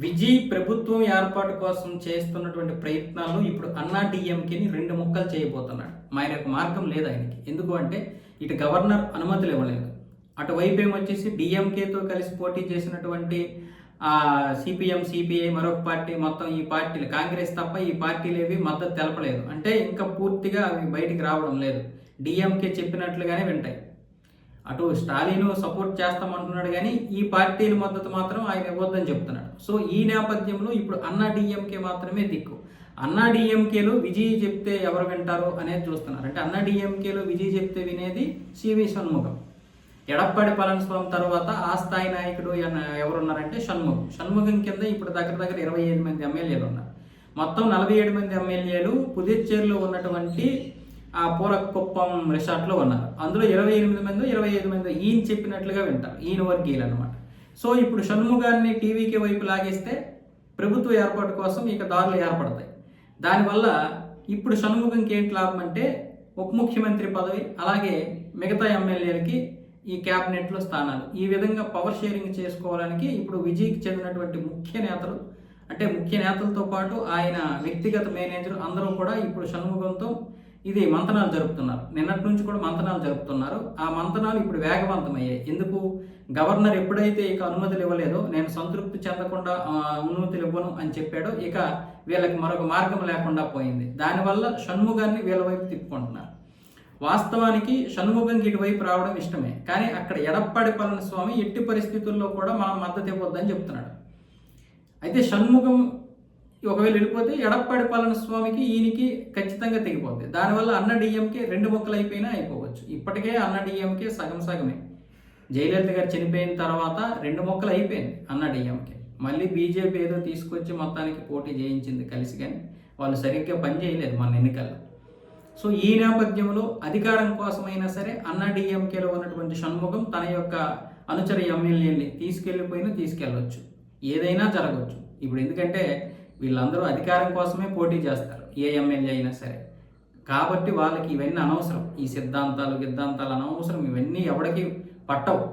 విజయ్ ప్రభుత్వం ఏర్పాటు కోసం చేస్తున్నటువంటి ప్రయత్నాలు ఇప్పుడు అన్నా డిఎంకేని రెండు ముక్కలు చేయబోతున్నాడు. ఆయన యొక్క మార్గం లేదు ఆయనకి. ఎందుకు అంటే ఇటు గవర్నర్ అనుమతులు ఇవ్వలేదు, అటువైపు ఏమొచ్చేసి డిఎంకేతో కలిసి పోటీ చేసినటువంటి సిపిఎం, సిపిఐ, మరొక పార్టీ, మొత్తం ఈ పార్టీలు కాంగ్రెస్ తప్ప ఈ పార్టీలు ఏవి మద్దతు తెలపలేదు. అంటే ఇంకా పూర్తిగా అవి బయటికి రావడం లేదు. డిఎంకే చెప్పినట్లుగానే వింటాయి. అటు స్టాలిన్ సపోర్ట్ చేస్తామంటున్నాడు కానీ ఈ పార్టీల మద్దతు మాత్రం ఆయన ఇవ్వద్దని చెప్తున్నాడు. సో ఈ నేపథ్యంలో ఇప్పుడు అన్నా డిఎంకే మాత్రమే దిక్కు. అన్నా డిఎంకేలో విజయ్ చెప్తే ఎవరు వింటారు అనేది చూస్తున్నారు. అంటే అన్నా డిఎంకేలో విజయ్ చెప్తే వినేది సివి షణ్ముగం. ఎడప్పాడి పళనిస్వామి తర్వాత ఆ స్థాయి నాయకుడు ఎవరున్నారంటే షణ్ముగం కింద ఇప్పుడు దగ్గర 25 మంది ఎమ్మెల్యేలు ఉన్నారు. మొత్తం 47 మంది ఎమ్మెల్యేలు పుదుచ్చేరిలో ఉన్నటువంటి ఆ పూరకుప్పం రిసార్ట్లో ఉన్నారు. అందులో 28 మంది 25 మంది ఈయన చెప్పినట్లుగా వింటారు, ఈయన వర్గీయులు అనమాట. సో ఇప్పుడు షణ్ముగాన్ని టీవీకి వైపు లాగేస్తే ప్రభుత్వ ఏర్పాటు కోసం ఇక దారులు ఏర్పడతాయి. దానివల్ల ఇప్పుడు షణ్ముగంకి ఏంటి లాభం అంటే ఉప ముఖ్యమంత్రి పదవి, అలాగే మిగతా ఎమ్మెల్యేలకి ఈ క్యాబినెట్లో స్థానాలు, ఈ విధంగా పవర్ షేరింగ్ చేసుకోవడానికి ఇప్పుడు విజయ్కి చెందినటువంటి ముఖ్య నేతలతో పాటు ఆయన వ్యక్తిగత మేనేజర్ అందరూ కూడా ఇప్పుడు షణ్ముగంతో ఇది మంతనాలు జరుపుతున్నారు. నిన్నటి నుంచి కూడా మంతనాలు జరుపుతున్నారు. ఆ మంతనాలు ఇప్పుడు వేగవంతమయ్యాయి. ఎందుకు? గవర్నర్ ఎప్పుడైతే ఇక అనుమతులు ఇవ్వలేదో, నేను సంతృప్తి చెందకుండా అనుమతులు ఇవ్వను అని చెప్పాడో, ఇక వీళ్ళకి మరొక మార్గం లేకుండా పోయింది. దానివల్ల షణ్ముగాన్ని వీళ్ళ వైపు తిప్పుకుంటున్నారు. వాస్తవానికి షణ్ముగంకి ఇటువైపు రావడం ఇష్టమే, కానీ అక్కడ ఎడప్పాడి పళనిస్వామి ఎట్టి పరిస్థితుల్లో కూడా మనం మద్దతు ఇవ్వద్దని చెప్తున్నాడు. అయితే షణ్ముగం ఒకవేళ వెళ్ళిపోతే ఎడప్పాడి పళనిస్వామికి ఈయనకి ఖచ్చితంగా తెగిపోద్ది. దానివల్ల అన్న డిఎంకే రెండు ముక్కలు అయిపోయినా అయిపోవచ్చు. ఇప్పటికే అన్న డిఎంకే సగమే. జయలలిత గారు చనిపోయిన తర్వాత రెండు ముక్కలు అయిపోయింది అన్న డిఎంకే. మళ్ళీ బీజేపీ ఏదో తీసుకొచ్చి మొత్తానికి పోటీ చేయించింది కలిసి, కానీ వాళ్ళు సరిగ్గా పని చేయలేదు మన ఎన్నికల్లో. సో ఈ నేపథ్యంలో అధికారం కోసమైనా సరే అన్నా డిఎంకేలో ఉన్నటువంటి షణ్ముగం తన యొక్క అనుచర ఎమ్మెల్యేని తీసుకెళ్ళవచ్చు, ఏదైనా జరగవచ్చు. ఇప్పుడు ఎందుకంటే వీళ్ళందరూ అధికారం కోసమే పోటీ చేస్తారు, ఏ ఎమ్మెల్యే అయినా సరే. కాబట్టి వాళ్ళకి ఇవన్నీ అనవసరం, ఈ సిద్ధాంతాలు అనవసరం. ఇవన్నీ ఎవరికి పట్టవు,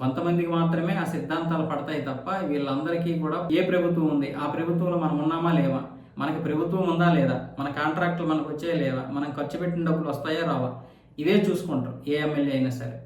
కొంతమందికి మాత్రమే ఆ సిద్ధాంతాలు పడతాయి తప్ప వీళ్ళందరికీ కూడా ఏ ప్రభుత్వం ఉంది, ఆ ప్రభుత్వంలో మనం ఉన్నామా లేవా, మనకి ప్రభుత్వం ఉందా లేదా, మన కాంట్రాక్టులు మనకు వచ్చాయా లేవా, మనం ఖర్చు పెట్టిన డబ్బులు వస్తాయా రావా, ఇవే చూసుకుంటారు ఏ ఎమ్మెల్యే అయినా సరే.